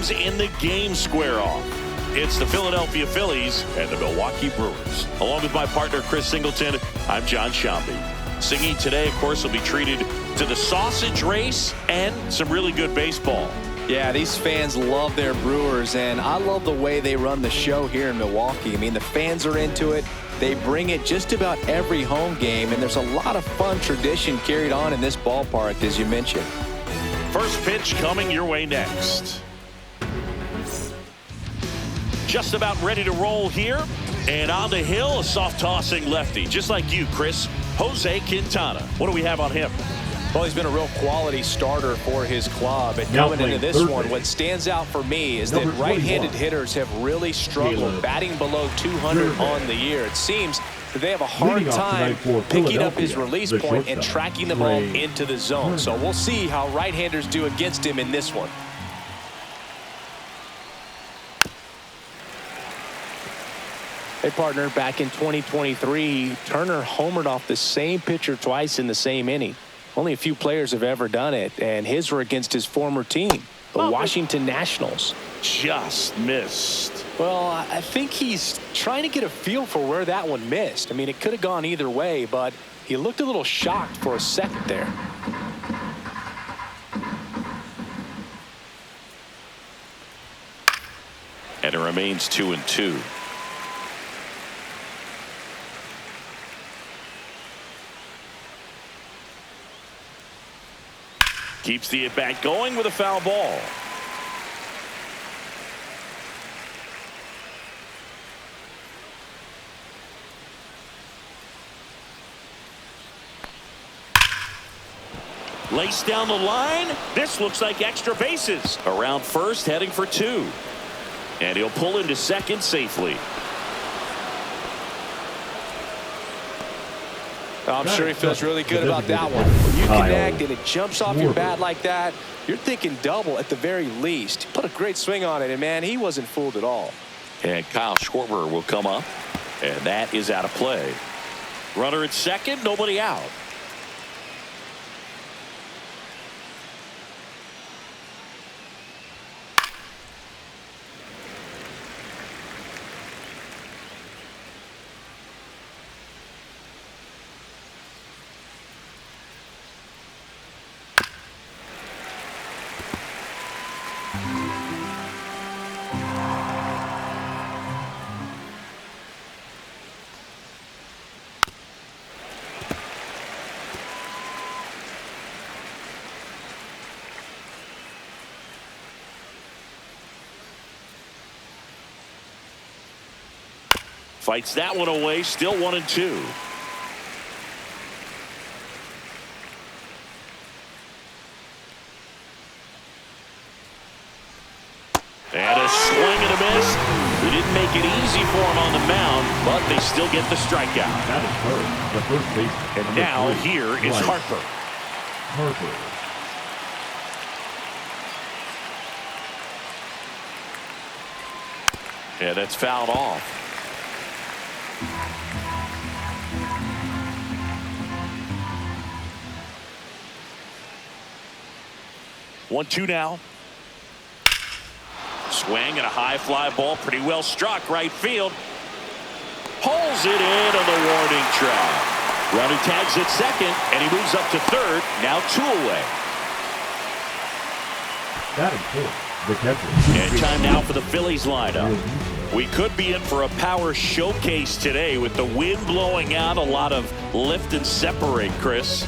teams in the game square off. It's the Philadelphia Phillies and the Milwaukee Brewers. Along with my partner, Chris Singleton, I'm John Shambi. Singing today, of course, will be treated to the sausage race and some really good baseball. Yeah, these fans love their Brewers, and I love the way they run the show here in Milwaukee. I mean, the fans are into it. They bring it just about every home game, and there's a lot of fun tradition carried on in this ballpark, as you mentioned. First pitch coming your way next. Just about ready to roll here. And on the hill, a soft tossing lefty. Just like you, Chris, Jose Quintana. What do we have on him? Well, he's been a real quality starter for his club. And coming into this one, what stands out for me is that right-handed hitters have really struggled batting below 200 on the year. It seems that they have a hard time picking up his release point and tracking the ball into the zone. So we'll see how right-handers do against him in this one. Hey, partner, back in 2023, Turner homered off the same pitcher twice in the same inning. Only a few players have ever done it, and his were against his former team, the Washington Nationals. Just missed. Well, I think he's trying to get a feel for where that one missed. I mean, it could have gone either way, but he looked a little shocked for a second there. And it remains 2-2. Keeps the at-bat going with a foul ball. Laced down the line. This looks like extra bases. Around first, heading for two. And he'll pull into second safely. I'm sure he feels really good about that one. When you connect and it jumps off your bat like that, you're thinking double at the very least. He put a great swing on it, and, man, he wasn't fooled at all. And Kyle Schwarber will come up, and that is out of play. Runner at second, nobody out. Fights that one away, still 1-2. And a swing and a miss. They didn't make it easy for him on the mound, but they still get the strikeout. That is the first baseman. And now here is Harper. Yeah, that's fouled off. One-two now. Swing and a high fly ball, pretty well struck right field. Pulls it in on the warning track. Runner tags at second, and he moves up to third. Now two away. That is good. The catcher. And time now for the Phillies lineup. We could be in for a power showcase today with the wind blowing out, a lot of lift and separate, Chris.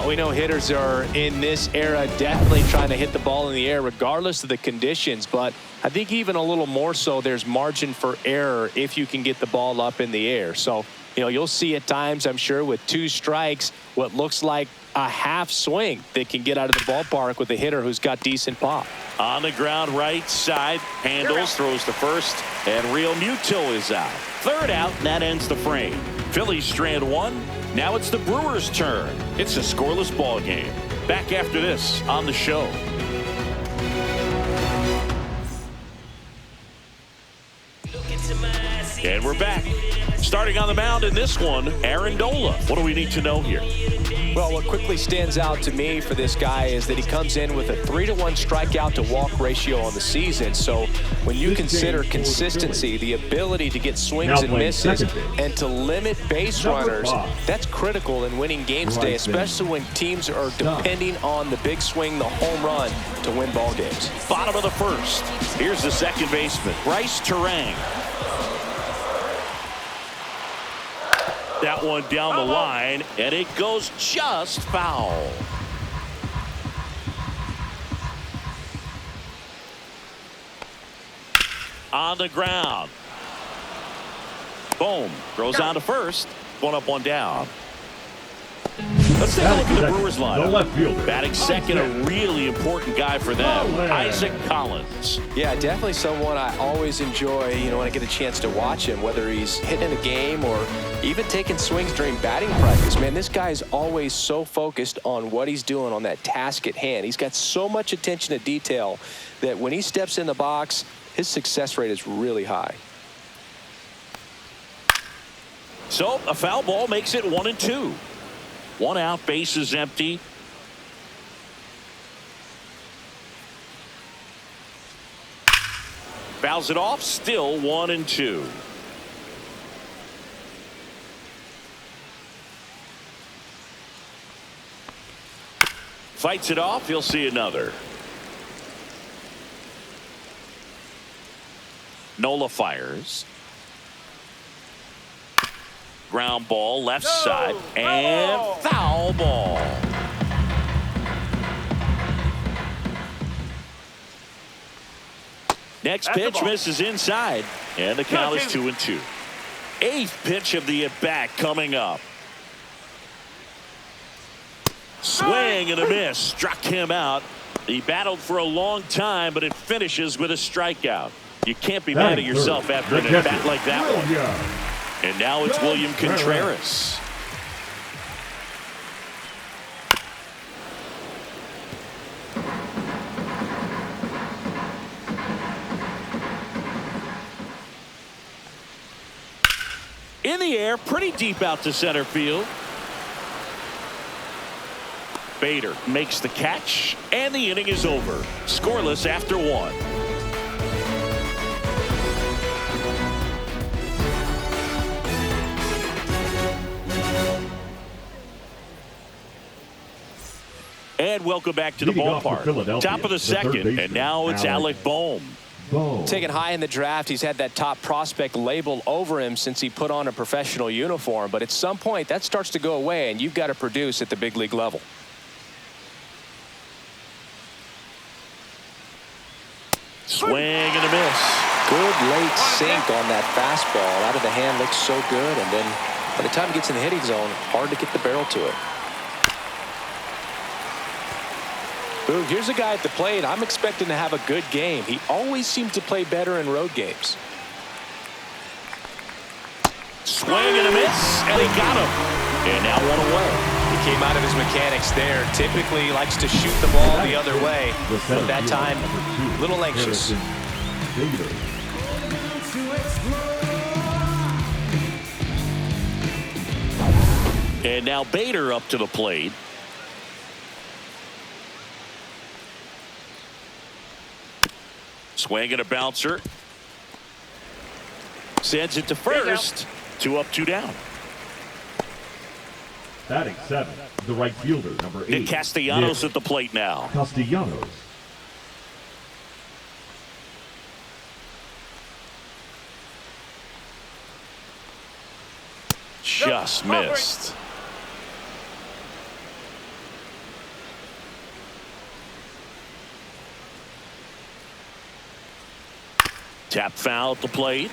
We know hitters are in this era definitely trying to hit the ball in the air regardless of the conditions, but I think even a little more so there's margin for error if you can get the ball up in the air. So, you know, you'll see at times, I'm sure, with two strikes, what looks like a half swing that can get out of the ballpark with a hitter who's got decent pop. On the ground, right side, handles, throws to first, and Real Mutil is out. Third out, and that ends the frame. Phillies strand one. Now it's the Brewers' turn. It's a scoreless ball game. Back after this on the show. Look into my eyes, And we're back. Starting on the mound in this one, Aaron Nola. What do we need to know here? Well, what quickly stands out to me for this guy is that he comes in with a 3-to-1 strikeout to walk ratio on the season. So when you consider consistency, the ability to get swings and misses, and to limit base runners, that's critical in winning games today, especially when teams are depending on the big swing, the home run, to win ball games. Bottom of the first. Here's the second baseman, Bryce Terang. That one down the line, and it goes just foul. On the ground. Boom. Throws on to first. One up, one down. Let's take a look at the Brewers lineup. Batting second, a really important guy for them, Isaac Collins. Yeah, definitely someone I always enjoy, when I get a chance to watch him, whether he's hitting a game or even taking swings during batting practice. Man, this guy is always so focused on what he's doing on that task at hand. He's got so much attention to detail that when he steps in the box, his success rate is really high. So a foul ball makes it 1-2. One out, base is empty. Fouls it off, still 1-2. Fights it off, he'll see another. Nola fires. Ground ball, left side, and foul ball. Next pitch misses inside, and the count is 2-2. Eighth pitch of the at-bat coming up. Swing and a miss, struck him out. He battled for a long time, but it finishes with a strikeout. You can't be mad at yourself after an at-bat like that one. And now it's William Contreras. In the air, pretty deep out to center field. Bader makes the catch, and the inning is over. Scoreless after one. And welcome back to the ballpark. Top of the second, and now it's Alec Bohm. Taken high in the draft, he's had that top prospect label over him since he put on a professional uniform. But at some point, that starts to go away, and you've got to produce at the big league level. Swing and a miss. Good late sink on that fastball. Out of the hand, looks so good. And then by the time he gets in the hitting zone, hard to get the barrel to it. Boom, here's a guy at the plate. I'm expecting to have a good game. He always seems to play better in road games. Swing and a miss, and he got him. And now one away. He came out of his mechanics there. Typically he likes to shoot the ball the other way. But that time, a little anxious. And now Bader up to the plate. Swing and a bouncer. Sends it to first. 2 up, 2 down. Batting 7, the right fielder, number 8. Nick Castellanos at the plate now. Castellanos. Just missed. Tap foul at the plate.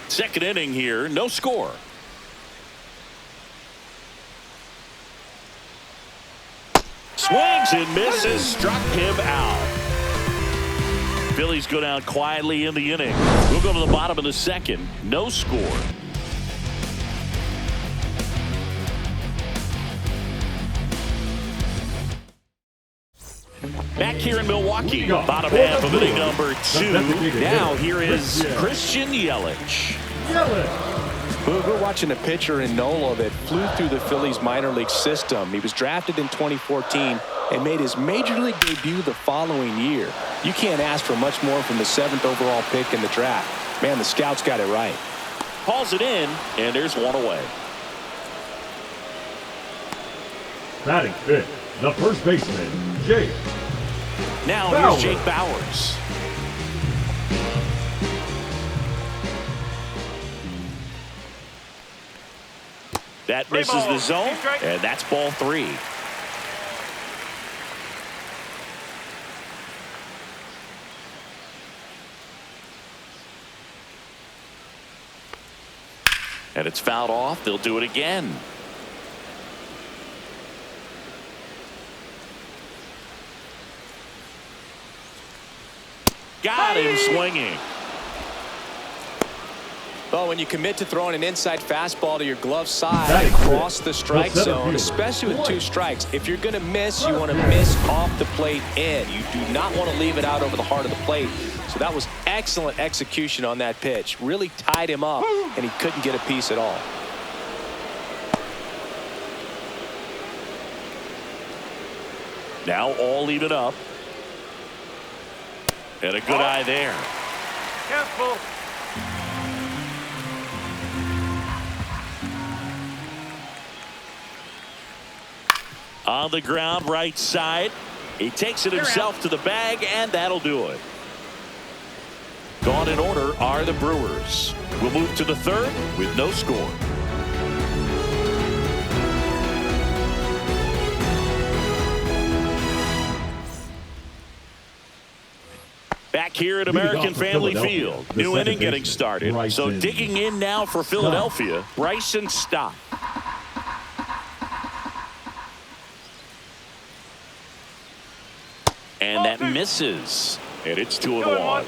Second inning here, no score. Swings and misses, struck him out. Phillies go down quietly in the inning. We'll go to the bottom of the second, no score. Back here in Milwaukee. Leading off Bottom for half the of inning Brewers, number the 2. designated Now hitter, here is Christian Yelich. We're watching a pitcher in Nola that flew through the Phillies minor league system. He was drafted in 2014 and made his major league debut the following year. You can't ask for much more from the 7th overall pick in the draft. Man, the scouts got it right. Hauls it in, and there's one away. Batting fifth, the first baseman, Jake. Now Bauers. here's Jake Bauers. That misses the zone, and that's ball 3. And it's fouled off. They'll do it again. Got him swinging. Well, when you commit to throwing an inside fastball to your glove side That is across it. the strike The center zone, fielder. especially with 2 strikes, if you're going to miss, you want to miss off the plate in. You do not want to leave it out over the heart of the plate. So that was excellent execution on that pitch. Really tied him up, and he couldn't get a piece at all. Now all even up. And a good eye there. Careful. On the ground, right side. He takes it himself to the bag, and that'll do it. Gone in order are the Brewers. We'll move to the 3rd with no score. Back here at American Family Field. New inning getting started. So digging in now for Philadelphia, Bryson Stott. And that misses. And it's 2-1.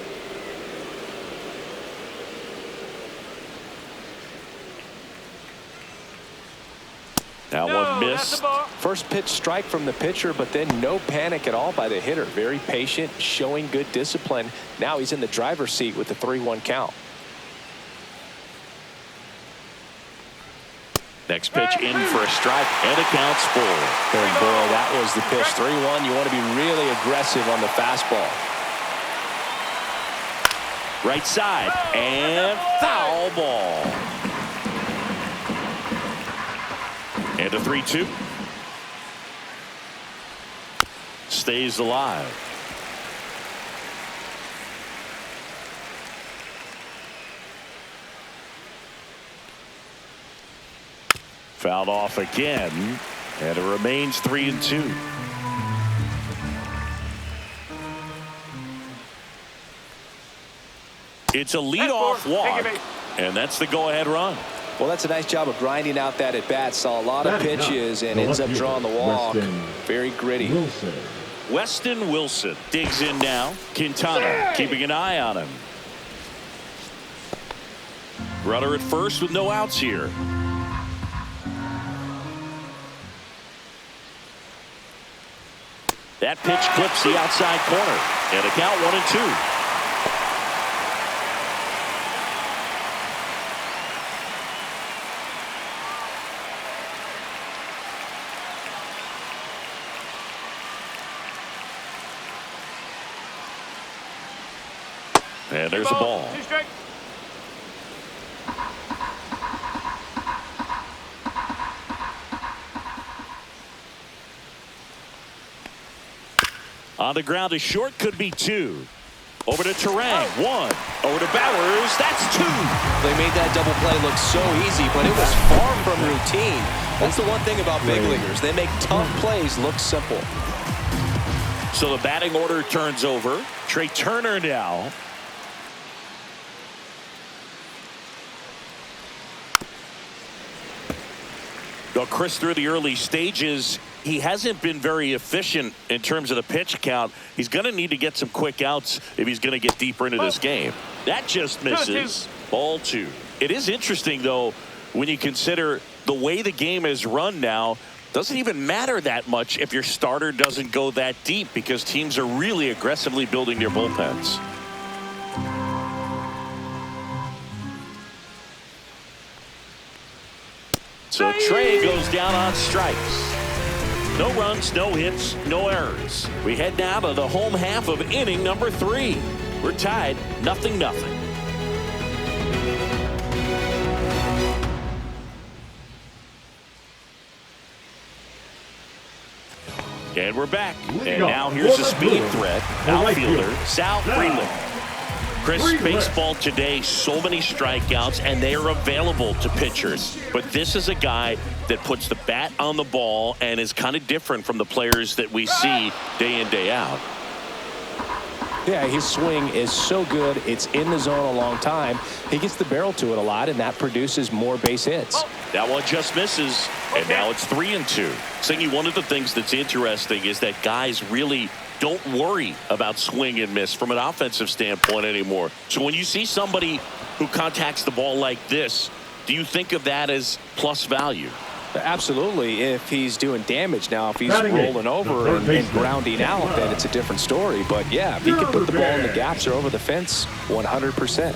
Now one missed. First pitch strike from the pitcher, but then no panic at all by the hitter. Very patient, showing good discipline. Now he's in the driver's seat with the 3-1 count. Next pitch in for a strike, and it counts full. And boy, that was the pitch. 3-1. You want to be really aggressive on the fastball. Right side, and foul ball. And a 3-2. Stays alive. Fouled off again, and it remains 3-2. It's a leadoff walk, and that's the go-ahead run. Well, that's a nice job of grinding out that at-bat. Saw a lot of pitches and ends up drawing the walk. Very gritty. Weston Wilson digs in now. Quintana keeping an eye on him. Runner at first with no outs here. That pitch clips the outside corner, and a count 1-2. And there's a ball. On the ground, a short, could be 2. Over to Terang, 1. Over to Bowers, that's 2. They made that double play look so easy, but it was far from routine. That's the one thing about big leaguers. They make tough plays look simple. So the batting order turns over. Trey Turner now. Well, Chris, through the early stages, he hasn't been very efficient in terms of the pitch count. He's going to need to get some quick outs if he's going to get deeper into this game. That just misses. Ball 2. It is interesting, though, when you consider the way the game is run now. Doesn't even matter that much if your starter doesn't go that deep because teams are really aggressively building their bullpens. So Trey goes down on strikes. No runs, no hits, no errors. We head now to the home half of inning number 3. We're tied 0-0. And we're back. And now here's the speed threat. Outfielder, Sal Freeland. Chris, baseball today, so many strikeouts, and they are available to pitchers. But this is a guy that puts the bat on the ball and is kind of different from the players that we see day in, day out. Yeah, his swing is so good. It's in the zone a long time. He gets the barrel to it a lot, and that produces more base hits. That one just misses, and now it's 3-2. Singy, one of the things that's interesting is that guys really don't worry about swing and miss from an offensive standpoint anymore. So when you see somebody who contacts the ball like this, do you think of that as plus value? Absolutely, if he's doing damage. Now, if he's rolling over and grounding out, then it's a different story. But, yeah, if he can put the ball in the gaps or over the fence, 100%.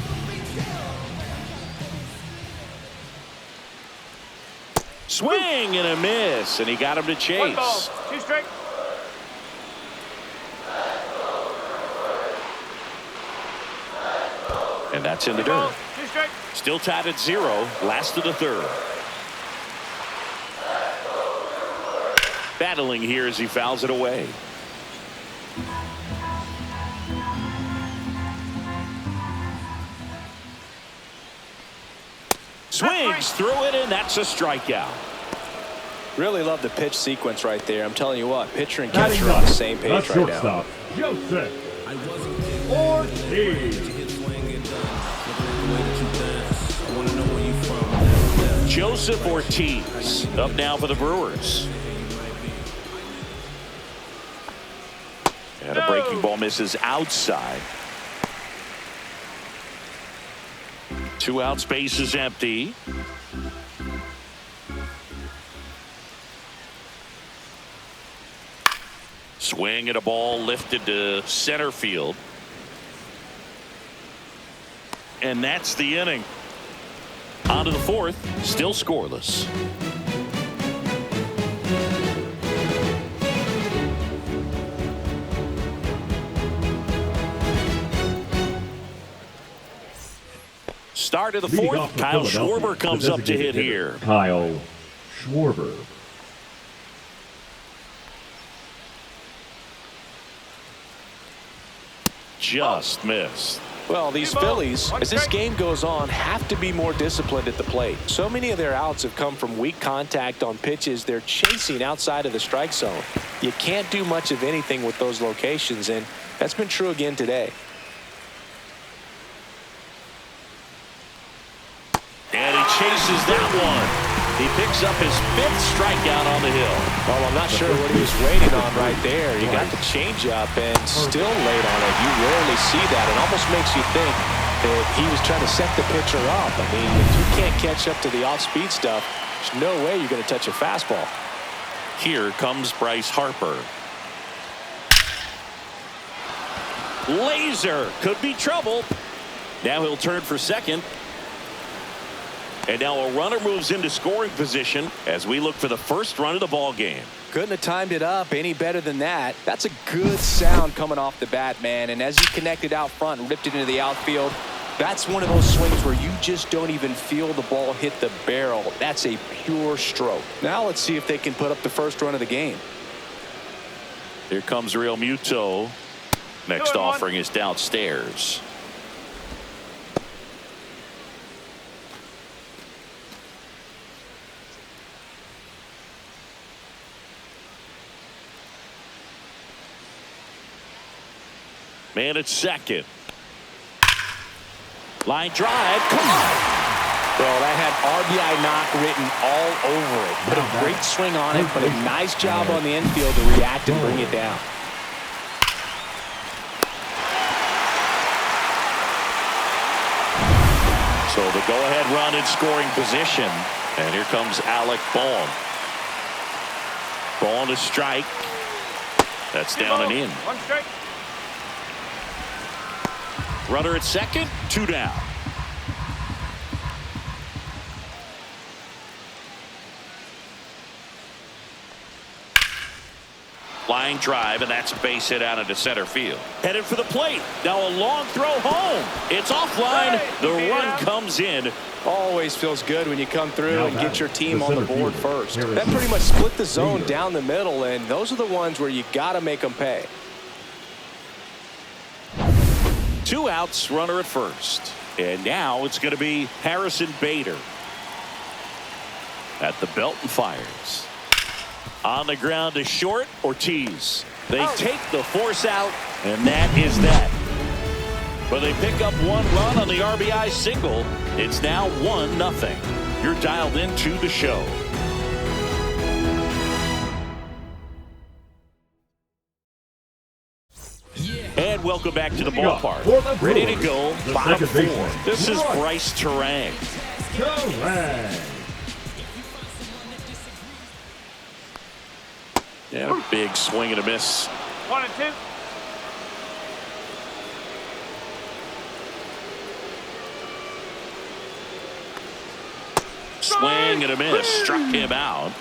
Swing and a miss, and he got him to chase. 1 ball, 2 strikes. And that's in the 2 balls, dirt. 2 strikes. Still tied at 0, last of the 3rd. Battling here as he fouls it away. Swings through it, and that's a strikeout. Really love the pitch sequence right there. I'm telling you what, pitcher and catcher are on the same page right now. Joseph Ortiz. Joseph Ortiz up now for the Brewers. And a breaking ball misses outside. 2 outs, base is empty. Swing at a ball lifted to center field. And that's the inning. On to the 4th, still scoreless. Start of the 4th, Kyle Schwarber comes up to hit here. Kyle Schwarber. Just missed. Well, these Phillies, as this game goes on, have to be more disciplined at the plate. So many of their outs have come from weak contact on pitches they're chasing outside of the strike zone. You can't do much of anything with those locations, and that's been true again today. And he chases that one. He picks up his 5th strikeout on the hill. Well, I'm not sure what he was waiting on right there. You got the changeup and still late on it. You rarely see that. It almost makes you think that he was trying to set the pitcher up. I mean, if you can't catch up to the off-speed stuff, there's no way you're going to touch a fastball. Here comes Bryce Harper. Laser could be trouble. Now he'll turn for second. And now a runner moves into scoring position as we look for the first run of the ball game. Couldn't have timed it up any better than that. That's a good sound coming off the bat, man. And as he connected out front and ripped it into the outfield, that's one of those swings where you just don't even feel the ball hit the barrel. That's a pure stroke. Now let's see if they can put up the first run of the game. Here comes Real Muto. Next offering is downstairs. Man at second. Line drive. Come on. Well, that had RBI knock written all over it. Put a great swing on it, but a nice job on the infield to react and bring it down. So the go-ahead run in scoring position. And here comes Alec Bohm. Ball to strike. That's down and in. One strike. Runner at second, 2 down. Line drive, and that's a base hit out into center field. Headed for the plate. Now a long throw home. It's offline. The run comes in. Always feels good when you come through Now and get your team the on the center board fielder. first. Here is That pretty much split the zone down the middle, and those are the ones where you got to make them pay. 2 outs, runner at first. And now it's going to be Harrison Bader. At the belt and fires. On the ground to short, Ortiz. They take the force out, and that is that. But they pick up 1 run on the RBI single. It's now 1-0. You're dialed into the show. And welcome back to the ballpark. Ready to go, bottom 4. This is Bryce Terang. And a big swing and a miss. 1 and 2. Swing and a miss. Struck him out.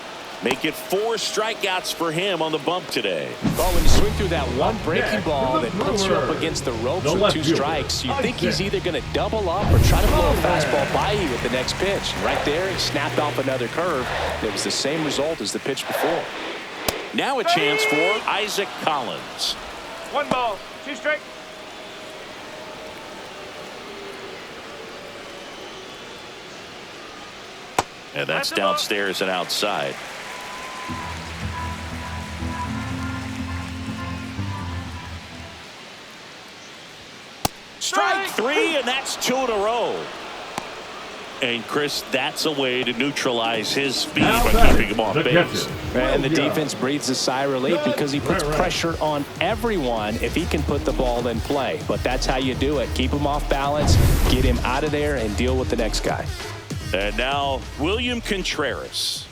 Make it 4 strikeouts for him on the bump today. Well, when you swing through that one breaking ball that puts you up against the ropes with 2 strikes, you think he's either going to double up or try to blow a fastball by you with the next pitch. Right there, he snapped off another curve. It was the same result as the pitch before. Now a chance for Isaac Collins. 1 ball, 2 strikes. And that's downstairs and outside. Strike 3, and that's 2 in a row. And Chris, that's a way to neutralize his speed by keeping him off base. And the defense breathes a sigh of relief because he puts pressure on everyone if he can put the ball in play. But that's how you do it. Keep him off balance, get him out of there, and deal with the next guy. And now William Contreras.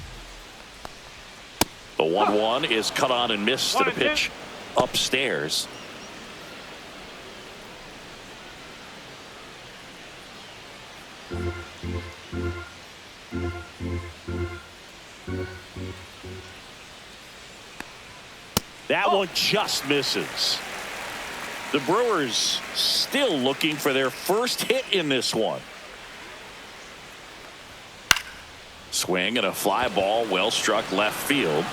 The 1-1 is cut on and missed to the pitch upstairs. That one just misses. The Brewers still looking for their first hit in this one. Swing and a fly ball, well struck left field.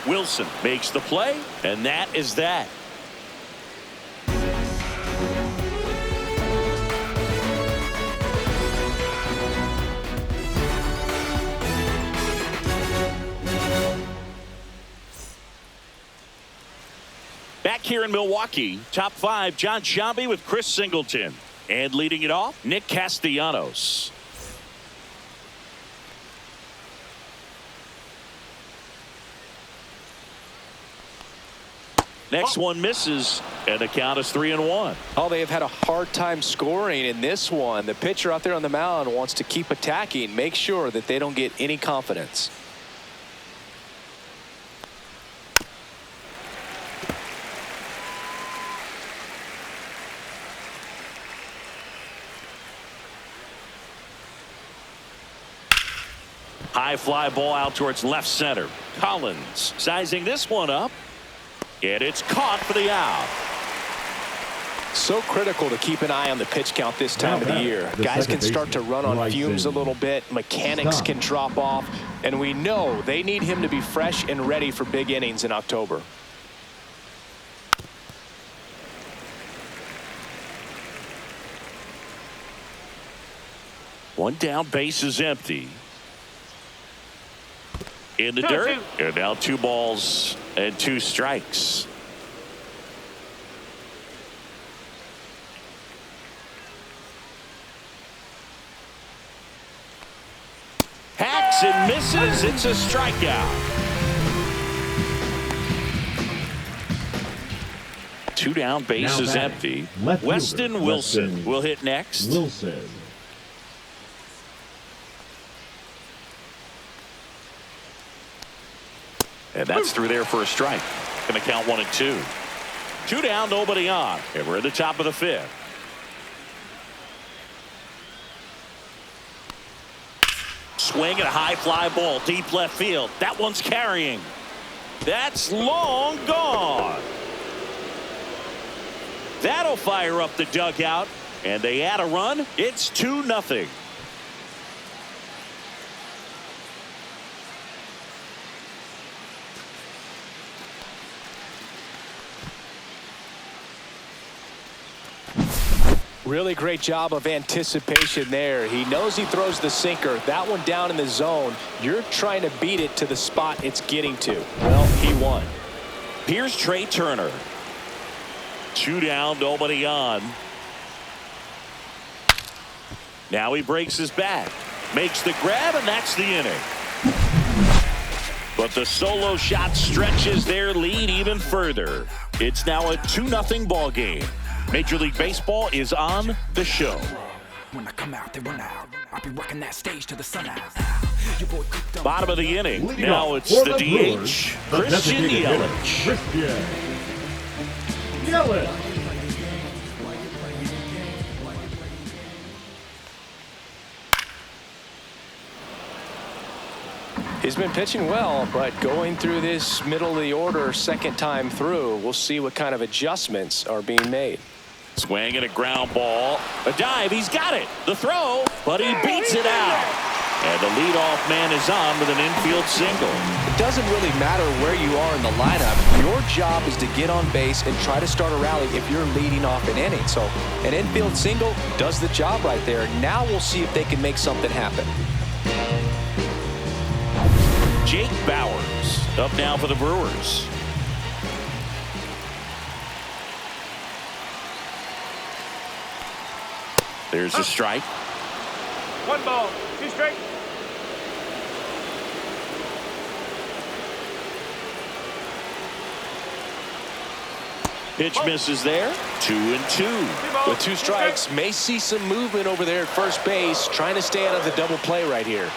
Wilson makes the play, and that is that. Back here in Milwaukee, top 5, John Sciambi with Chris Singleton. And leading it off, Nick Castellanos. Next one misses, and the count is 3-1. Oh, they have had a hard time scoring in this one. The pitcher out there on the mound wants to keep attacking, make sure that they don't get any confidence. High fly ball out towards left center. Collins sizing this one up. And it's caught for the out. So critical to keep an eye on the pitch count this time of the year. Guys can start to run on fumes a little bit. Mechanics can drop off. And we know they need him to be fresh and ready for big innings in October. One down, base is empty. In the dirt, and now 2 balls and 2 strikes. Hacks and misses. It's a strikeout. 2 down, base is empty. Weston Wilson will hit next. And that's through there for a strike. Going to count 1-2. 2 down, nobody on. And we're at the top of the 5th. Swing and a high fly ball deep left field. That one's carrying. That's long gone. That'll fire up the dugout. And they add a run. It's 2-0. Really great job of anticipation there. He knows he throws the sinker. That one down in the zone. You're trying to beat it to the spot it's getting to. Well, he won. Here's Trey Turner. 2 down, nobody on. Now he breaks his back. Makes the grab, and that's the inning. But the solo shot stretches their lead even further. It's now a 2-0 ball game. Major League Baseball is on the show. When I come out, they run out. I'll be working that stage to the sun out. Bottom of the inning. Leading Now off it's for the Brewers, DH, the Christian designated hitter, Yelich. Christian Yelich. He's been pitching well, but going through this middle of the order second time through, we'll see what kind of adjustments are being made. Swing and a ground ball. A dive. He's got it. The throw, but he beats it out. And the leadoff man is on with an infield single. It doesn't really matter where you are in the lineup. Your job is to get on base and try to start a rally if you're leading off an inning. So an infield single does the job right there. Now we'll see if they can make something happen. Jake Bowers up now for the Brewers. There's a strike. 1 ball, 2 strike. Pitch misses there. 2-2. With 2 strikes, may see some movement over there at first base, trying to stay out of the double play right here.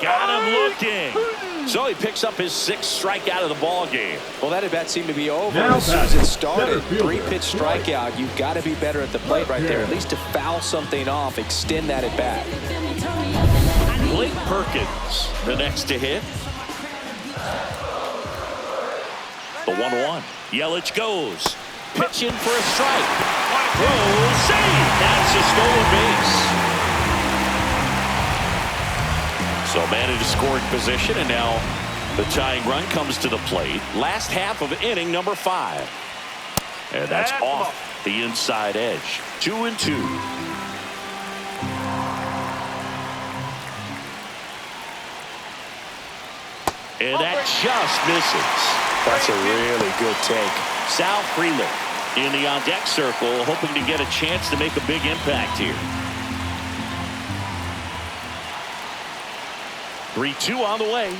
Got him looking. So he picks up his 6th strikeout of the ball game. Well, that at bat seemed to be over Now as soon as it batting, started. center fielder, 3-pitch strikeout. You've got to be better at the plate right there, at least to foul something off, extend that at bat. Blake Perkins, the next to hit. The 1-1. Yelich goes. Pitching for a strike. Throw, save. That's a stolen base. So man in a scoring position, and now the tying run comes to the plate. Last half of inning number 5. And that's off the inside edge. 2-2. And that just misses. That's a really good take. Sal Frelick in the on-deck circle, hoping to get a chance to make a big impact here. 3-2 on the way.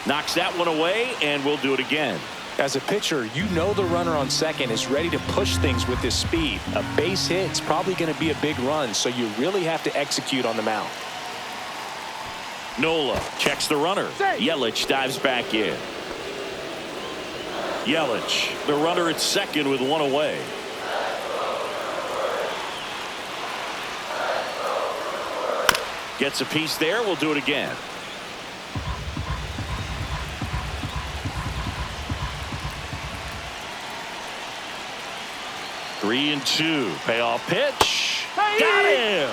Knocks that one away, and we'll do it again. As a pitcher, you know the runner on second is ready to push things with his speed. A base hit's probably going to be a big run, so you really have to execute on the mound. Nola checks the runner. Yelich dives back in. Yelich, the runner at second with 1 away. Gets a piece there. We'll do it again. Three and 2. Payoff pitch. Got him.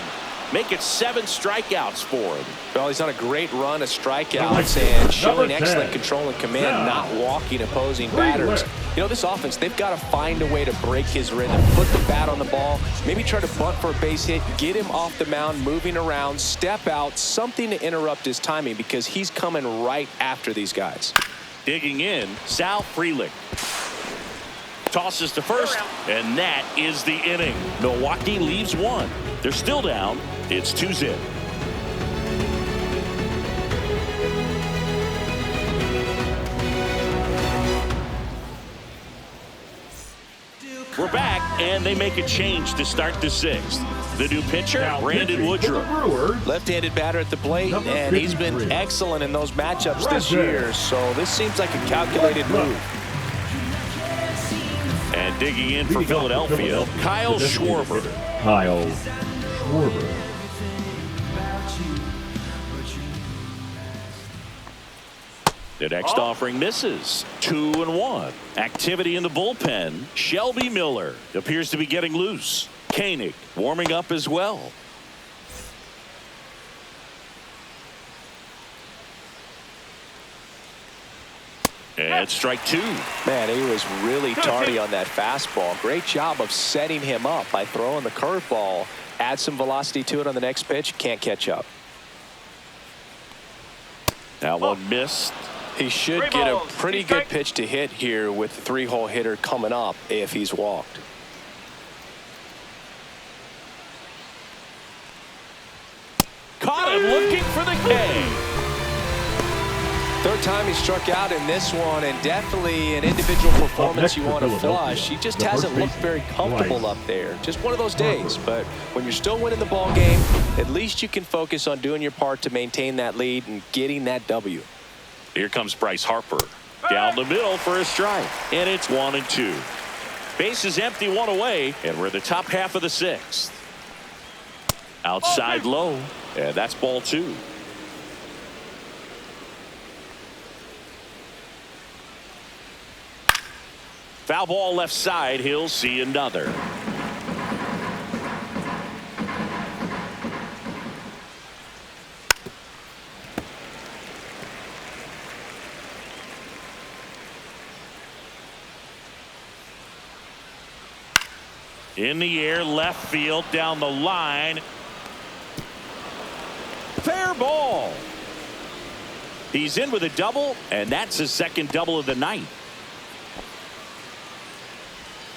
Make it 7 strikeouts for him. Well, he's on a great run of strikeouts and showing excellent control and command, not walking opposing batters. You know, this offense, they've got to find a way to break his rhythm, put the bat on the ball, maybe try to bunt for a base hit, get him off the mound, moving around, step out, something to interrupt his timing because he's coming right after these guys. Digging in, Sal Frelick. Tosses to first, and that is the inning. Milwaukee leaves 1. They're still down. It's 2-0. We're back, and they make a change to start the 6th. The new pitcher, Now Brandon pitching for the Woodruff. Brewers, Left-handed batter at the plate, Number and he's been 53. excellent in those matchups this Roger. year. So this seems like a calculated move. And digging in for leading off for Philadelphia, Kyle the designated Schwarber. hitter, Kyle Schwarber. The next offering misses. 2-1. Activity in the bullpen. Shelby Miller appears to be getting loose. Koenig warming up as well. And strike 2. Man, he was really tardy on that fastball. Great job of setting him up by throwing the curveball. Add some velocity to it on the next pitch. Can't catch up. That one missed. He should get a pretty good pitch to hit here with the three-hole hitter coming up if he's walked. Caught him looking for the K. Third time he struck out in this one, and definitely an individual performance you want to flush. He just hasn't looked very comfortable up there. Just one of those days. But when you're still winning the ball game, at least you can focus on doing your part to maintain that lead and getting that W. Here comes Bryce Harper. Down the middle for a strike. And it's 1-2. Base is empty, one away, and we're in the top half of the 6th. Outside low, and that's ball 2. Foul ball left side. He'll see another. In the air, left field, down the line. Fair ball. He's in with a double, and that's his second double of the night.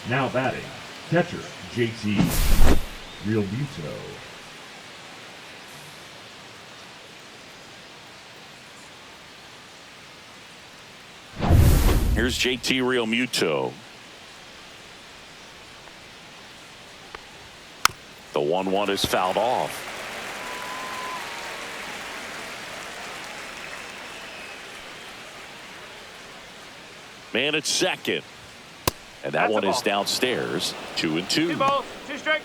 Now batting, catcher JT Realmuto. Here's JT Realmuto. The 1-1 is fouled off. Man at second. And that one is downstairs. 2-2. 2 balls, 2 strikes.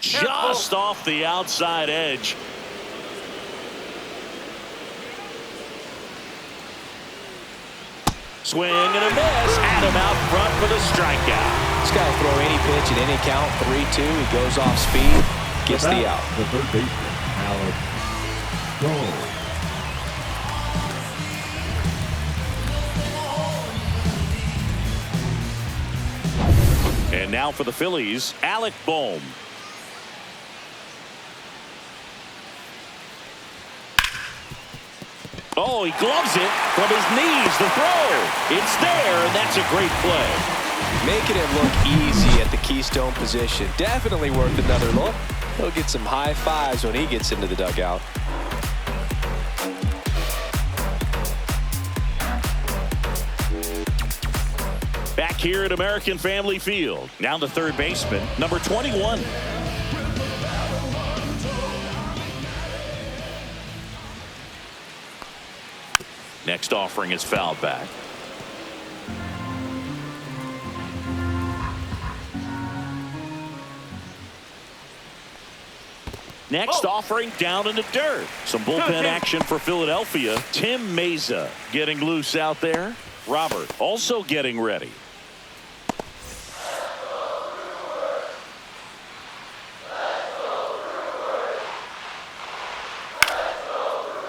Just off the outside edge. Swing and a miss. Adam out front for the strikeout. This guy will throw any pitch at any count. 3-2. He goes off speed. Gets the out. The third baseman, Alex Cole. And now for the Phillies, Alec Bohm. Oh, he gloves it from his knees. The throw. It's there, and that's a great play. Making it look easy at the keystone position. Definitely worth another look. He'll get some high fives when he gets into the dugout. Back here at American Family Field. Now the third baseman, number 21. Next offering is fouled back. Next offering down in the dirt. Some bullpen action for Philadelphia. Tim Meza getting loose out there. Robert also getting ready.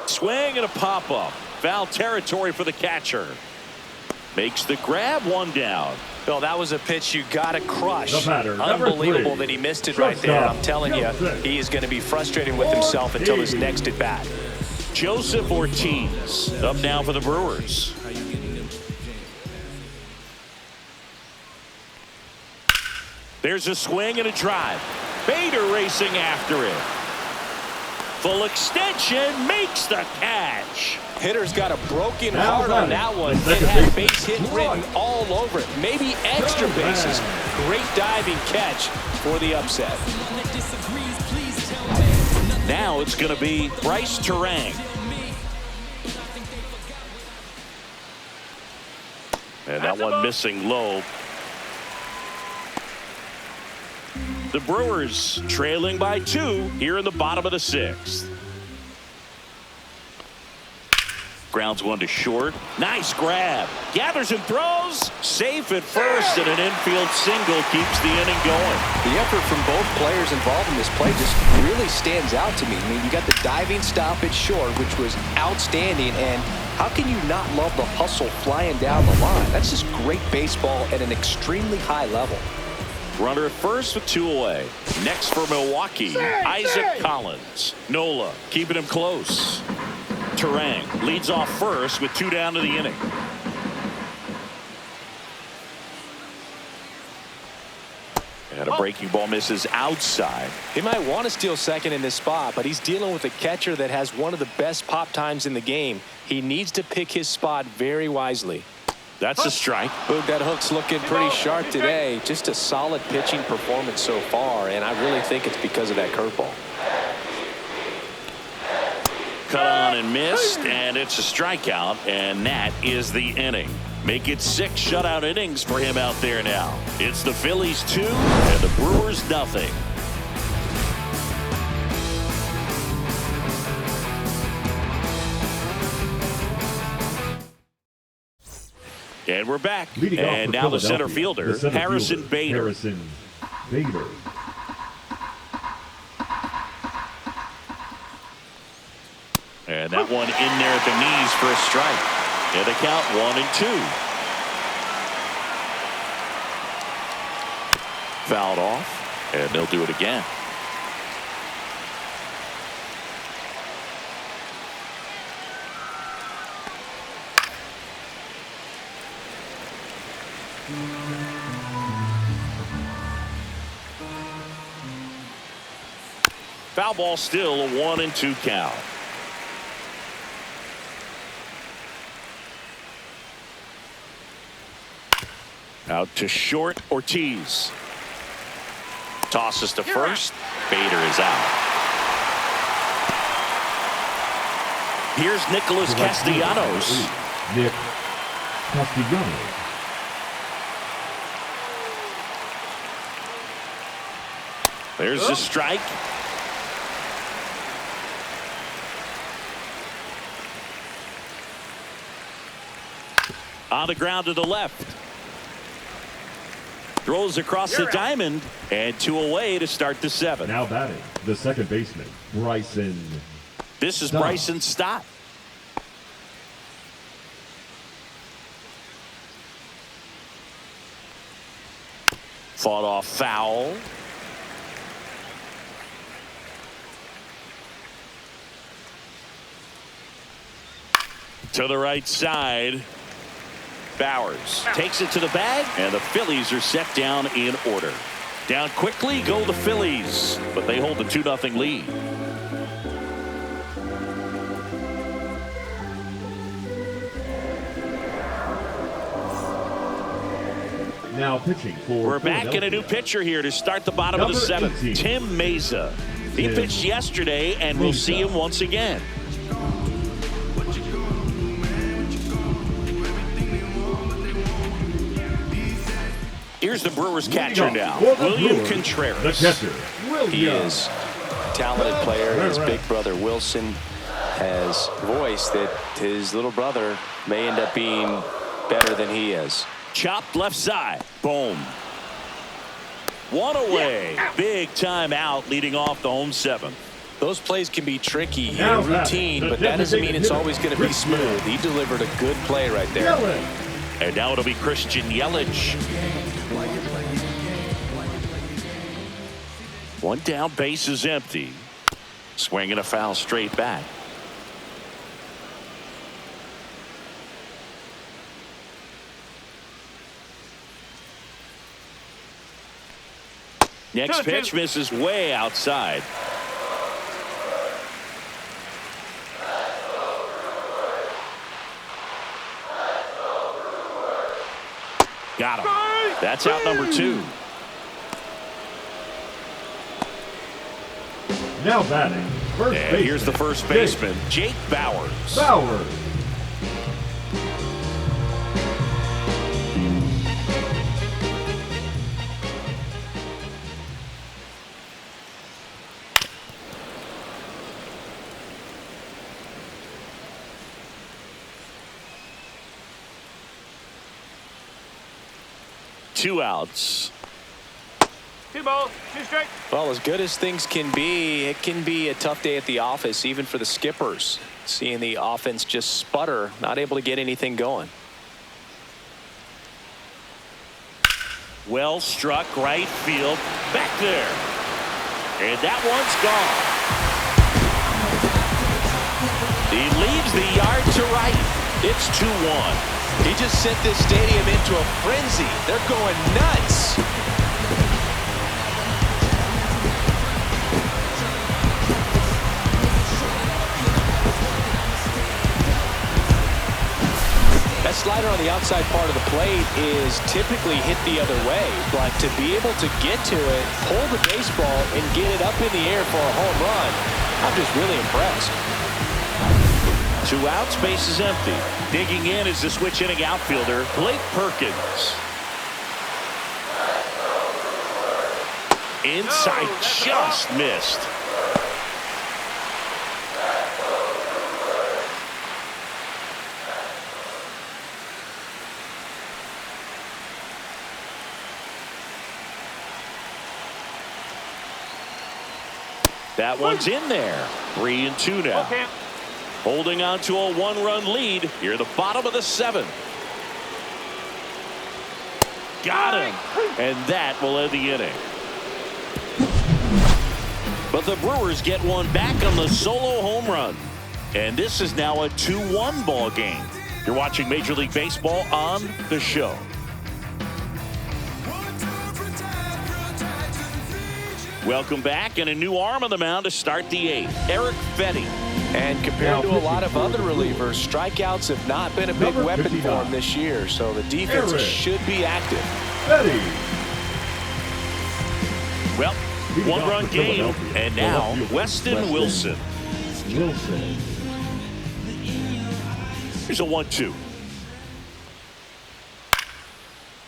Swing and a pop-up. Foul territory for the catcher. Makes the grab, one down. Bill, that was a pitch you got to crush. The batter, Unbelievable 3. that he missed it right there. I'm telling you, he is going to be frustrated with himself until his next at bat. Joseph Ortiz up now for the Brewers. There's a swing and a drive. Bader racing after it. Full extension, makes the catch. Hitter's got a broken Now heart on that one. It second had baseman. base hit written all over it. Maybe extra bases. Great diving catch for the upset. Now it's going to be Bryce Terang. And that one missing low. The Brewers trailing by 2 here in the bottom of the 6th. Grounds one to short. Nice grab. Gathers and throws. Safe at first, and an infield single keeps the inning going. The effort from both players involved in this play just really stands out to me. I mean, you got the diving stop at short, which was outstanding, and how can you not love the hustle flying down the line? That's just great baseball at an extremely high level. Runner at first with 2 away. Next for Milwaukee, Isaac Collins. Nola keeping him close. Terang leads off first with 2 down to the inning. And a breaking ball misses outside. He might want to steal second in this spot, but he's dealing with a catcher that has one of the best pop times in the game. He needs to pick his spot very wisely. That's a strike. Boog, that hook's looking pretty sharp today. Just a solid pitching performance so far, and I really think it's because of that curveball. Cut on and missed, and it's a strikeout, and that is the inning. Make it 6 shutout innings for him out there now. It's the Phillies 2 and the Brewers nothing. And we're back. Leading off And for now the center Philadelphia, fielder, Harrison Bader. Harrison Bader. And that one in there at the knees for a strike. And the count 1-2. Fouled off, and they'll do it again. Foul ball, still a 1-2 count. Out to short, Ortiz. Tosses to first. Bader is out. Here's Nicholas Castellanos. Nick Castellanos. There's the strike. On the ground to the left. Throws across the diamond, and 2 away to start the 7th. Now batting, the second baseman, Bryson. This is Stott. Bryson Stott. Fought off foul. To the right side. Bowers takes it to the bag, and the Phillies are set down in order. Down quickly go the Phillies, but they hold the 2-0 lead. Now pitching for We're back in a new pitcher here to start the bottom of the Number 7th. 18. Tim Mesa. He Tim pitched yesterday, and we'll see him once again. Here's the Brewers catcher now, William Contreras. The catcher, William. He is a talented player. His big brother Wilson has voiced that his little brother may end up being better than he is. Chopped left side. Boom. 1 away. Big time out leading off the home 7th. Those plays can be tricky Now and routine, batting, but the that doesn't mean it's designated always going to be Christian smooth. He delivered a good play right there. Yelich. And now it'll be Christian Yelich. 1 down, base is empty. Swinging a foul straight back. Next pitch misses way outside. Got him. That's out number 2. Now batting, first And baseman. here's the first baseman, Jake Bauers. Bauers. Two outs. 2 balls, 2 strikes. Well, as good as things can be, it can be a tough day at the office, even for the skippers. Seeing the offense just sputter, not able to get anything going. Well struck right field. Back there. And that one's gone. He leaves the yard to right. It's 2-1. He just sent this stadium into a frenzy. They're going nuts. That slider on the outside part of the plate is typically hit the other way, but to be able to get to it, pull the baseball, and get it up in the air for a home run, I'm just really impressed. 2 outs, base is empty. Digging in is the switch inning outfielder, Blake Perkins. Inside, just missed. That one's in there. 3-2 now. Okay. Holding on to a 1-run lead here at the bottom of the 7th. Got him. And that will end the inning. But the Brewers get one back on the solo home run. And this is now a 2-1 ball game. You're watching Major League Baseball on The Show. Welcome back, and a new arm on the mound to start the 8th. Eric Fetty. And compared to a lot of other relievers, strikeouts have not been a big weapon for him this year, so the defense should be active. Fetty. Well, 1-run game, and now Weston Wilson. Wilson. Here's a 1-2.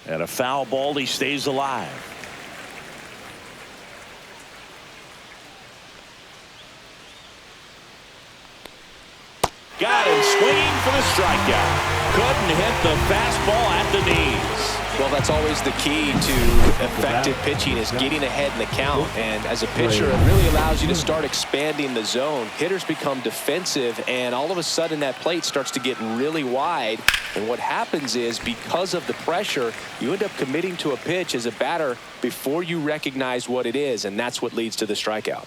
And a foul ball, he stays alive. Got him swinging for the strikeout. Couldn't hit the fastball at the knees. Well, that's always the key to effective pitching, is getting ahead in the count. And as a pitcher, it really allows you to start expanding the zone. Hitters become defensive, and all of a sudden that plate starts to get really wide. And what happens is, because of the pressure, you end up committing to a pitch as a batter before you recognize what it is, and that's what leads to the strikeout.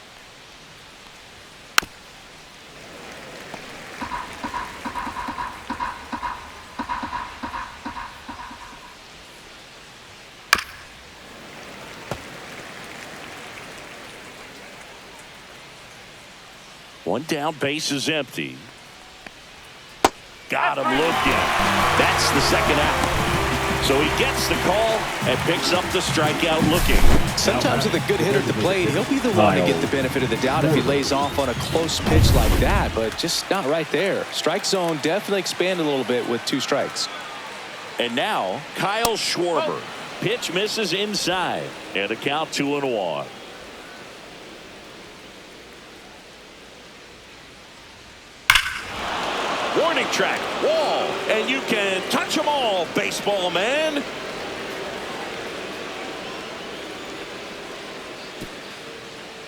One down, base is empty. Got him looking. That's the second out. So he gets the call and picks up the strikeout looking. Sometimes with a good hitter at the plate, he'll be the one to get the benefit of the doubt if he lays off on a close pitch like that, but just not right there. Strike zone definitely expanded a little bit with 2 strikes. And now Kyle Schwarber. Pitch misses inside, and a count 2-1. Warning track, wall, and you can touch them all, baseball man.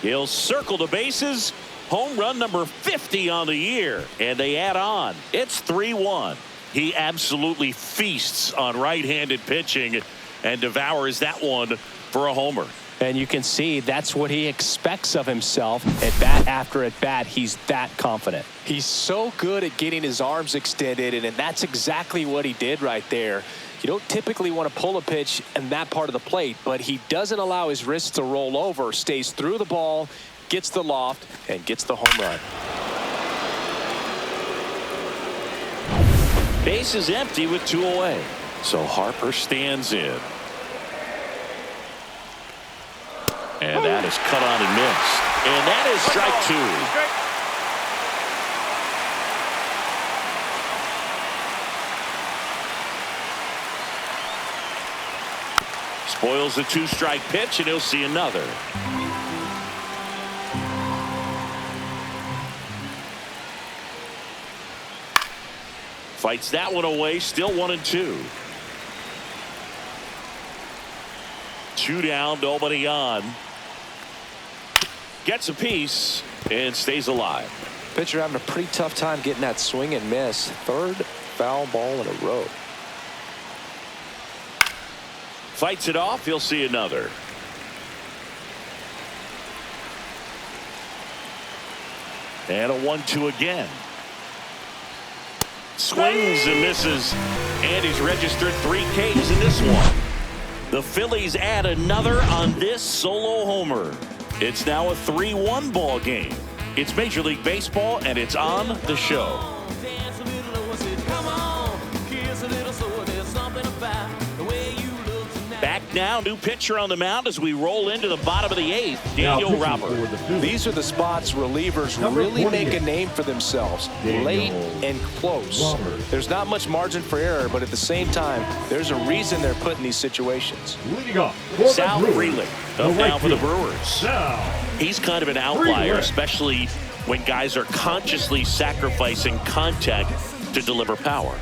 He'll circle the bases. Home run number 50 on the year, and they add on. It's 3-1. He absolutely feasts on right-handed pitching and devours that one for a homer. And you can see that's what he expects of himself at bat after at bat. He's that confident. He's so good at getting his arms extended, and that's exactly what he did right there. You don't typically want to pull a pitch in that part of the plate, but he doesn't allow his wrists to roll over, stays through the ball, gets the loft, and gets the home run. Base is empty with 2 away. So Harper stands in. And that is cut on and missed. And that is strike 2. Spoils the 2-strike pitch, and he'll see another. Fights that one away, still 1-2. 2 down, nobody on. Gets a piece and stays alive. Pitcher having a pretty tough time getting that swing and miss. 3rd foul ball in a row. Fights it off, he'll see another. And a 1-2 again. Swings and misses, and he's registered 3 Ks in this one. The Phillies add another on this solo homer. It's now a 3-1 ball game. It's Major League Baseball, and it's on the show. Back now, new pitcher on the mound as we roll into the bottom of the 8th, Daniel Robert. These are the spots relievers really make a name for themselves. Late and close. There's not much margin for error, but at the same time, there's a reason they're put in these situations. Leading off Sal Freeling up now for the Brewers. He's kind of an outlier, especially when guys are consciously sacrificing contact to deliver power.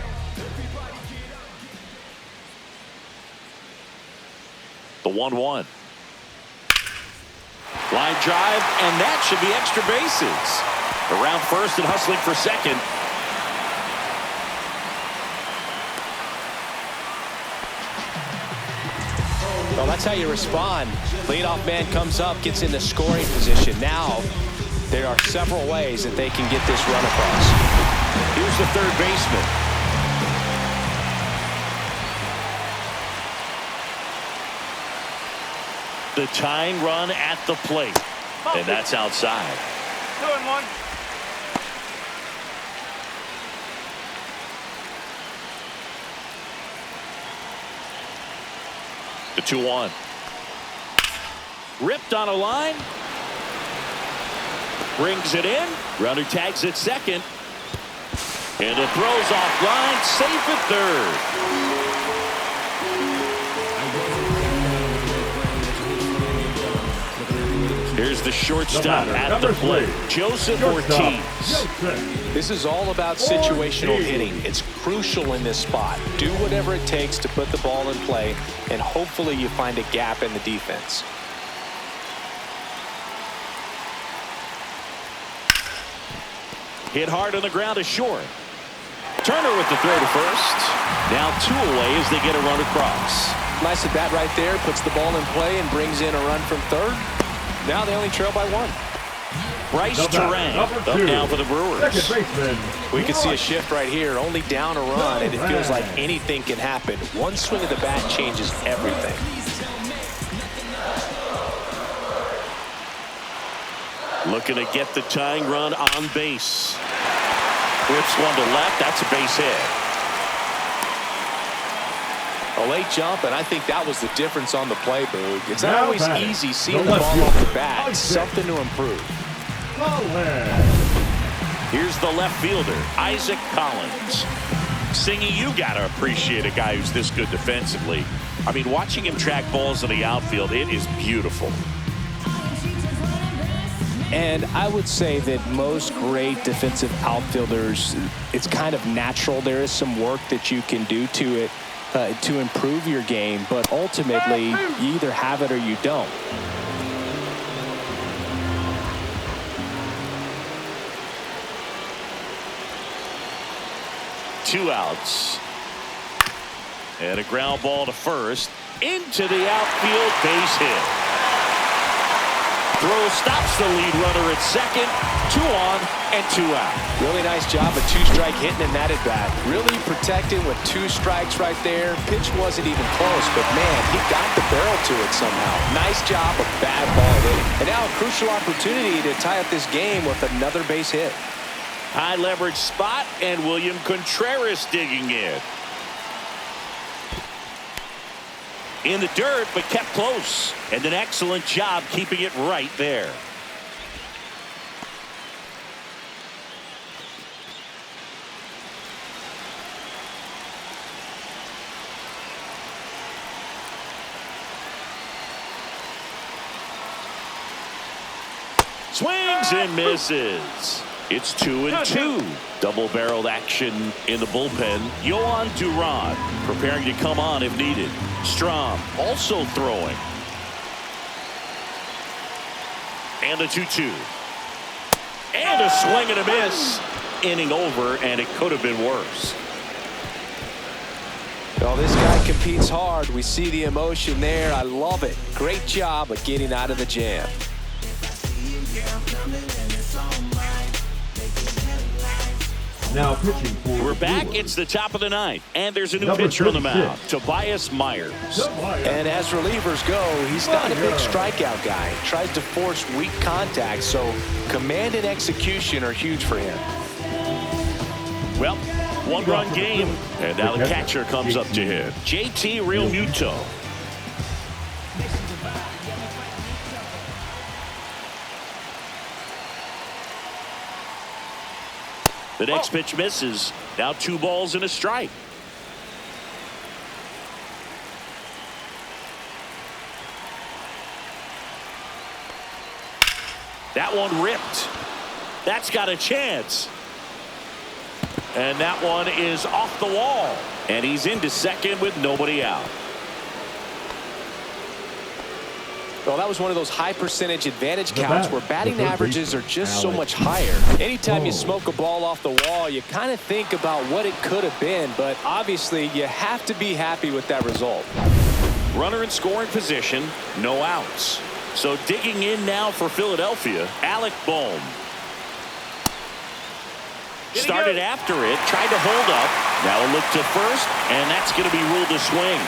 The 1-1. Line drive, and that should be extra bases. Around first and hustling for second. Well, that's how you respond. Leadoff man comes up, gets into scoring position. Now, there are several ways that they can get this run across. Here's the third baseman. The tying run at the plate. And that's outside. 2-1. The 2-1. Ripped on a line. Brings it in. Runner tags at second. And the throw's offline. Safe at third. Here's the shortstop at the plate, Joseph Ortiz. This is all about situational hitting. It's crucial in this spot. Do whatever it takes to put the ball in play, and hopefully you find a gap in the defense. Hit hard on the ground is short. Turner with the throw to first. Now 2 away as they get a run across. Nice at bat right there. Puts the ball in play and brings in a run from third. Now they only trail by 1. Bryce Terang up now for the Brewers. We can see a shift right here. Only down a run, and it feels like anything can happen. One swing of the bat changes everything. Looking to get the tying run on base. Whips one to left. That's a base hit. A late jump, and I think that was the difference on the play, Boog. It's not always easy seeing the ball off the bat. It's something to improve. Here's the left fielder, Isaac Collins. Singy, you got to appreciate a guy who's this good defensively. I mean, watching him track balls in the outfield, it is beautiful. And I would say that most great defensive outfielders, it's kind of natural. There is some work that you can do to it to improve your game, but ultimately you either have it or you don't. Two outs. And a ground ball to first. Into the outfield, base hit. Throw stops the lead runner at second. 2 on and 2 out. Really nice job of 2-strike hitting in that at bat. Really protecting with 2 strikes right there. Pitch wasn't even close, but man, he got the barrel to it somehow. Nice job of bad ball hitting. And now a crucial opportunity to tie up this game with another base hit. High leverage spot, and William Contreras digging in. In the dirt, but kept close. And an excellent job keeping it right there. Swings and misses. It's 2-2. Double-barreled action in the bullpen. Yohan Duran preparing to come on if needed. Strom also throwing. And the 2-2. And a swing and a miss. Inning over, and it could have been worse. Well, this guy competes hard. We see the emotion there. I love it. Great job of getting out of the jam. Now pitching for We're back. Brewers. It's the top of the ninth, and there's a new Number pitcher on the mound, 36. Tobias Myers. And as relievers go, he's not a big strikeout guy. He tries to force weak contact, so command and execution are huge for him. Well, one-run game, and now the catcher comes up to him. JT Realmuto. The next pitch misses. Now 2 balls and a strike. That one ripped. That's got a chance. And that one is off the wall. And he's into second with nobody out. Well, that was one of those high percentage advantage counts where batting the first averages are just so Alex. much higher. Anytime you smoke a ball off the wall, you kind of think about what it could have been, but obviously you have to be happy with that result. Runner in scoring position, no outs. So digging in now for Philadelphia, Alec Bohm. Started after it, tried to hold up. Now a look to first, and that's going to be ruled a swing.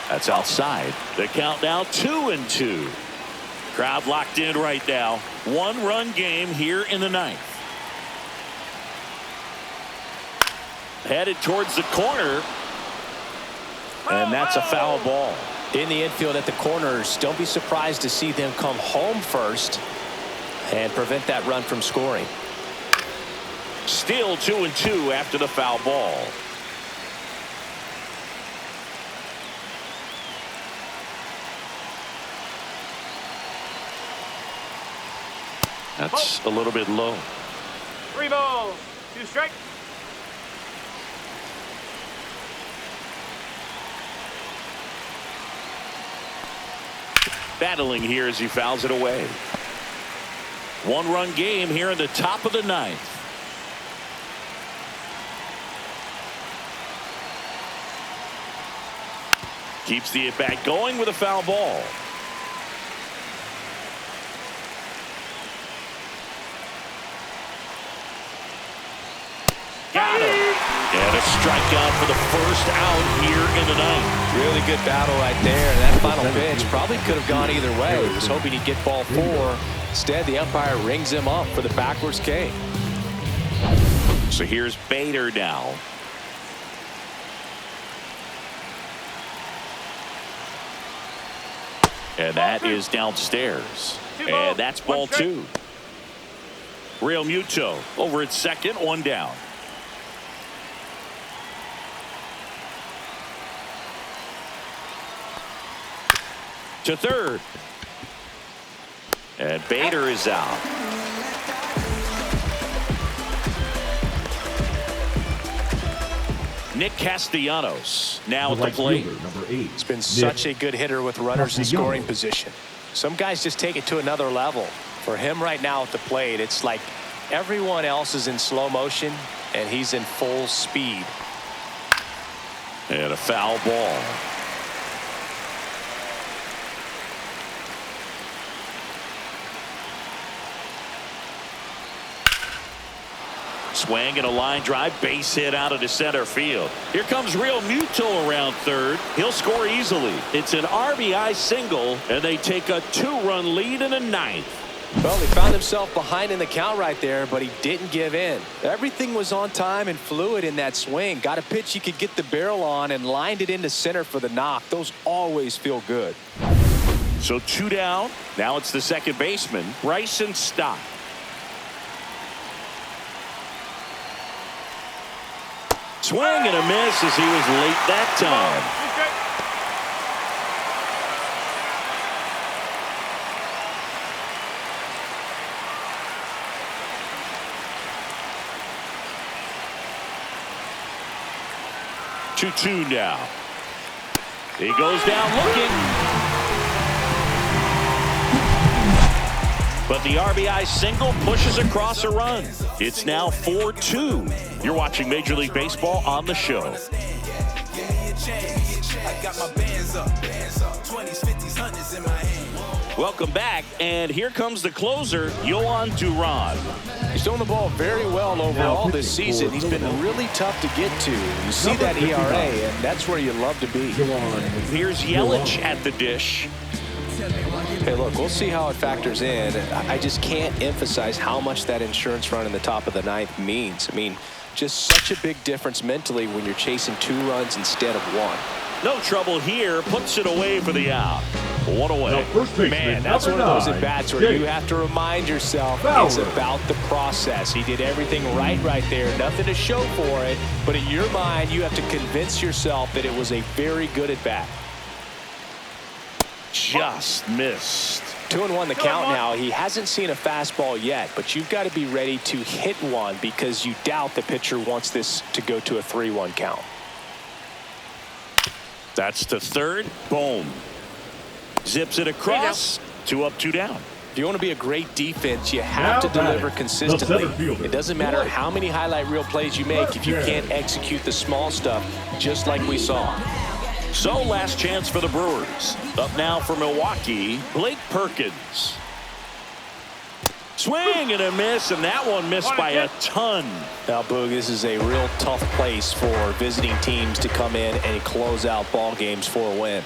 That's outside. The count now 2-2. Crowd locked in right now. 1-run game here in the ninth. Headed towards the corner. And that's a foul ball. In the infield at the corners, don't be surprised to see them come home first and prevent that run from scoring. Still 2-2 after the foul ball. That's a little bit low. 3 balls, 2 strikes. Battling here as he fouls it away. 1-run game here in the top of the ninth. Keeps the at-bat going with a foul ball. Got him. And a strikeout for the first out here in the ninth. Really good battle right there. And that final pitch probably could have gone either way. He was hoping he'd get ball 4. Instead, the umpire rings him up for the backwards K. So here's Bader now. And that is downstairs. And that's ball 2. Realmuto over at second, 1 down. To third. And Bader is out. Nick Castellanos now at the plate. Number 8. He's been such a good hitter with runners in scoring position. Some guys just take it to another level. For him right now at the plate, it's like everyone else is in slow motion and he's in full speed. And a foul ball. Swing and a line drive, base hit out into center field. Here comes Realmuto around third. He'll score easily. It's an RBI single, and they take a 2-run lead in the ninth. Well, he found himself behind in the count right there, but he didn't give in. Everything was on time and fluid in that swing. Got a pitch he could get the barrel on and lined it into center for the knock. Those always feel good. So 2 down. Now it's the second baseman, Bryson Stott. Swing and a miss as he was late that time. 2-2 now. He goes down looking. But the RBI single pushes across a run. It's now 4-2. You're watching Major League Baseball on the show. Welcome back, and here comes the closer, Yohan Duran. He's throwing the ball very well overall this season. He's been really tough to get to. You see that ERA, and that's where you love to be. Here's Yelich at the dish. Hey, look, we'll see how it factors in. I just can't emphasize how much that insurance run in the top of the ninth means. I mean, just such a big difference mentally when you're chasing 2 runs instead of 1. No trouble here, puts it away for the out. 1 away. Man, that's one of those at-bats where you have to remind yourself it's about the process. He did everything right there. Nothing to show for it. But in your mind, you have to convince yourself that it was a very good at-bat. Just missed. 2-1 the count now. He hasn't seen a fastball yet, but you've got to be ready to hit one because you doubt the pitcher wants this to go to a 3-1 count. That's to third. Boom. Zips it across. 2 up, 2 down. If you want to be a great defense, you have to deliver consistently. It doesn't matter how many highlight reel plays you make if you can't execute the small stuff, just like we saw. So last chance for the Brewers. Up now for Milwaukee, Blake Perkins. Swing and a miss, and that one missed by a ton. Now, Boog, this is a real tough place for visiting teams to come in and close out ball games for a win.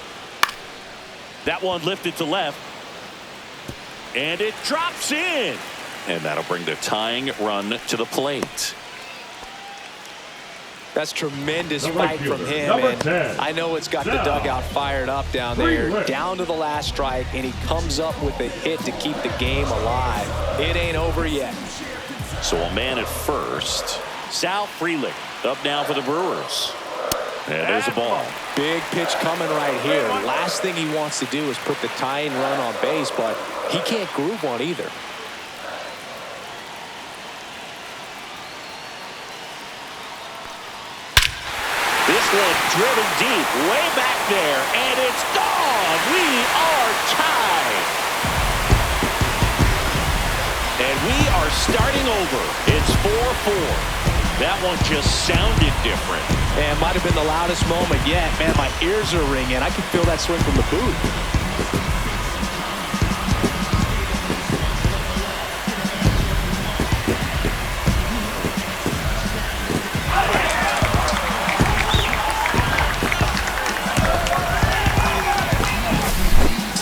That one lifted to left. And it drops in. And that'll bring the tying run to the plate. That's tremendous fight from him, and I know it's got the dugout fired up down there, down to the last strike, and he comes up with a hit to keep the game alive. It ain't over yet. So a man at first. Sal Frelick up now for the Brewers. And there's a ball. Big pitch coming right here. Last thing he wants to do is put the tying run on base, but he can't groove one either. This one driven deep, way back there, and it's gone. We are tied. And we are starting over. It's 4-4. That one just sounded different. And might have been the loudest moment yet. Man, my ears are ringing. I can feel that swing from the booth.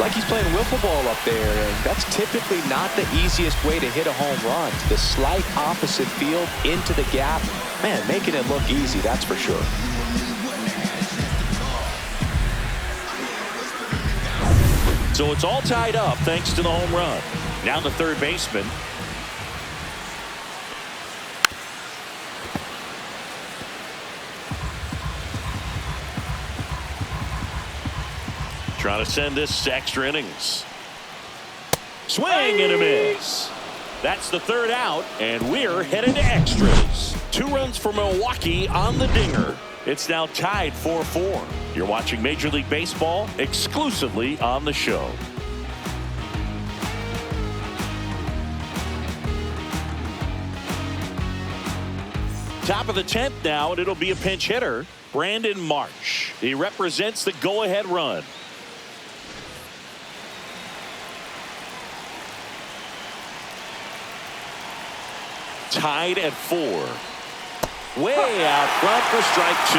Like he's playing wiffle ball up there, and that's typically not the easiest way to hit a home run. The slight opposite field into the gap, man, making it look easy, that's for sure. So it's all tied up thanks to the home run. Now the third baseman. Trying to send this to extra innings. Swing and a miss. That's the third out, and we're headed to extras. 2 runs for Milwaukee on the dinger. It's now tied 4-4. You're watching Major League Baseball exclusively on the show. Top of the 10th now, and it'll be a pinch hitter, Brandon Marsh. He represents the go-ahead run. Tied at 4. Way out front for strike 2.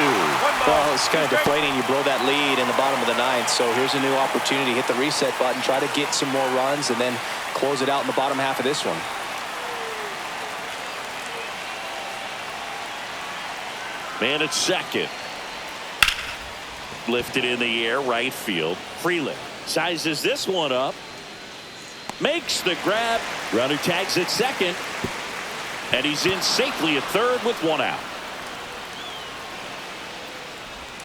Well, it's kind of deflating. You blow that lead in the bottom of the ninth. So here's a new opportunity. Hit the reset button, try to get some more runs, and then close it out in the bottom half of this one. Man at second. Lifted in the air, right field. Freeland sizes this one up. Makes the grab. Runner tags at second. And he's in safely at third with 1 out.